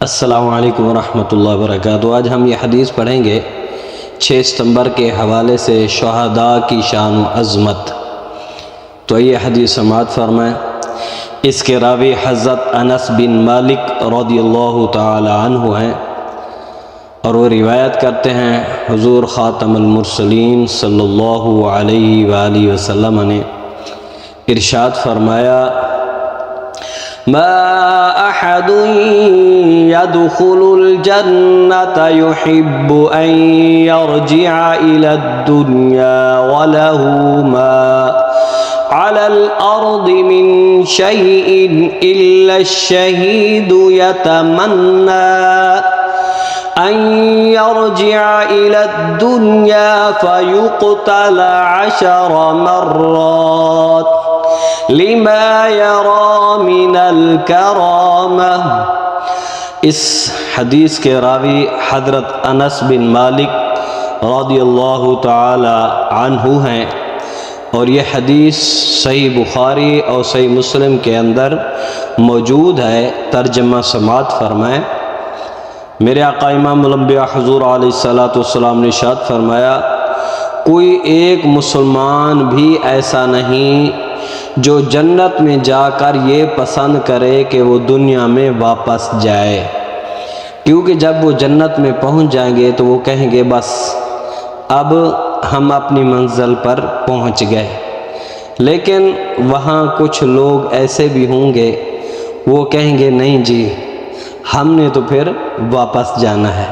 السلام علیکم ورحمۃ اللہ وبرکاتہ۔ آج ہم یہ حدیث پڑھیں گے 6 ستمبر کے حوالے سے شہداء کی شان و عظمت۔ تو یہ حدیث سماعت فرمائیں۔ اس کے راوی حضرت انس بن مالک رضی اللہ تعالی عنہ ہیں اور وہ روایت کرتے ہیں حضور خاتم المرسلین صلی اللہ علیہ وآلہ وسلم نے ارشاد فرمایا: ما احد يدخل الجنة يحب ان يرجع الى الدنيا وله ما على الارض من شيء الا الشهيد يتمنى ان يرجع الى الدنيا فيقتل 10 مرات لما يرى من الكرامة۔ اس حدیث کے راوی حضرت انس بن مالک رضی اللہ تعالی عنہ ہیں اور یہ حدیث صحیح بخاری اور صحیح مسلم کے اندر موجود ہے۔ ترجمہ سماعت فرمائیں۔ میرے آقا امام الانبیاء حضور علیہ السلام نے ارشاد فرمایا: کوئی ایک مسلمان بھی ایسا نہیں جو جنت میں جا کر یہ پسند کرے کہ وہ دنیا میں واپس جائے، کیونکہ جب وہ جنت میں پہنچ جائیں گے تو وہ کہیں گے بس اب ہم اپنی منزل پر پہنچ گئے۔ لیکن وہاں کچھ لوگ ایسے بھی ہوں گے، وہ کہیں گے نہیں جی ہم نے تو پھر واپس جانا ہے،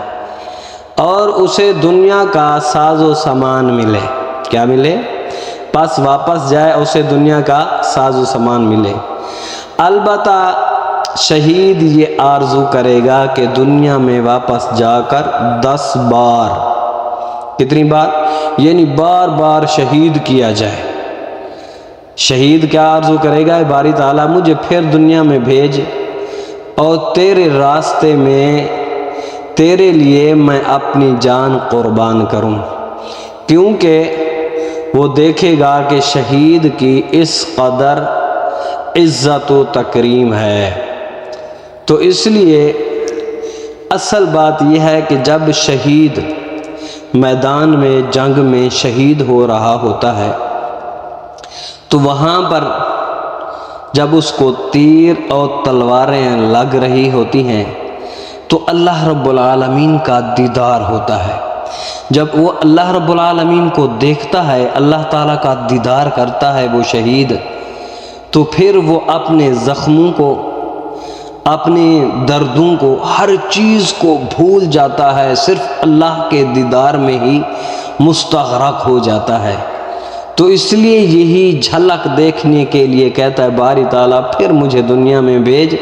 اور اسے دنیا کا ساز و سامان ملے۔ کیا ملے؟ پس واپس جائے اسے دنیا کا ساز و سامان ملے۔ البتہ شہید یہ آرزو کرے گا کہ دنیا میں واپس جا کر 10 بار، کتنی بار؟ یعنی بار بار شہید کیا جائے۔ شہید کیا آرزو کرے گا؟ باری تعالیٰ مجھے پھر دنیا میں بھیج اور تیرے راستے میں تیرے لیے میں اپنی جان قربان کروں، کیونکہ وہ دیکھے گا کہ شہید کی اس قدر عزت و تکریم ہے۔ تو اس لیے اصل بات یہ ہے کہ جب شہید میدان میں جنگ میں شہید ہو رہا ہوتا ہے تو وہاں پر جب اس کو تیر اور تلواریں لگ رہی ہوتی ہیں تو اللہ رب العالمین کا دیدار ہوتا ہے۔ جب وہ اللہ رب العالمین کو دیکھتا ہے، اللہ تعالیٰ کا دیدار کرتا ہے وہ شہید، تو پھر وہ اپنے زخموں کو، اپنے دردوں کو، ہر چیز کو بھول جاتا ہے، صرف اللہ کے دیدار میں ہی مستغرق ہو جاتا ہے۔ تو اس لیے یہی جھلک دیکھنے کے لیے کہتا ہے باری تعالیٰ پھر مجھے دنیا میں بھیج،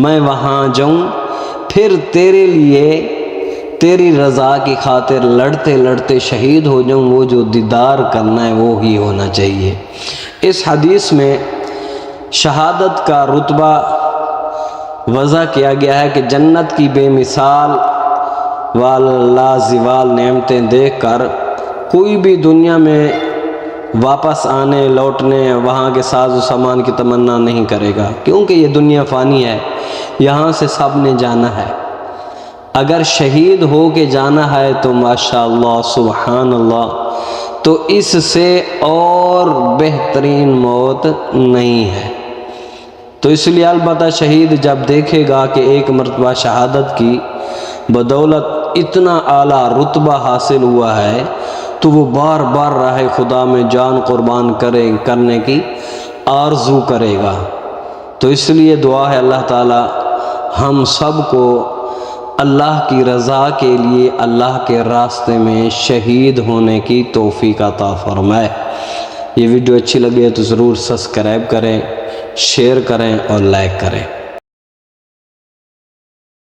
میں وہاں جاؤں، پھر تیرے لیے تیری رضا کی خاطر لڑتے لڑتے شہید ہو جاؤں۔ وہ جو دیدار کرنا ہے وہ ہی ہونا چاہیے۔ اس حدیث میں شہادت کا رتبہ وضع کیا گیا ہے کہ جنت کی بے مثال و لازوال نعمتیں دیکھ کر کوئی بھی دنیا میں واپس آنے لوٹنے وہاں کے ساز و سامان کی تمنا نہیں کرے گا، کیونکہ یہ دنیا فانی ہے، یہاں سے سب نے جانا ہے۔ اگر شہید ہو کے جانا ہے تو ماشاءاللہ سبحان اللہ، تو اس سے اور بہترین موت نہیں ہے۔ تو اس لیے البتہ شہید جب دیکھے گا کہ ایک مرتبہ شہادت کی بدولت اتنا اعلیٰ رتبہ حاصل ہوا ہے تو وہ بار بار راہ خدا میں جان قربان کرنے کی آرزو کرے گا۔ تو اس لیے دعا ہے اللہ تعالی ہم سب کو اللہ کی رضا کے لیے اللہ کے راستے میں شہید ہونے کی توفیق عطا فرمائے۔ یہ ویڈیو اچھی لگے تو ضرور سبسکرائب کریں، شیئر کریں اور لائک کریں۔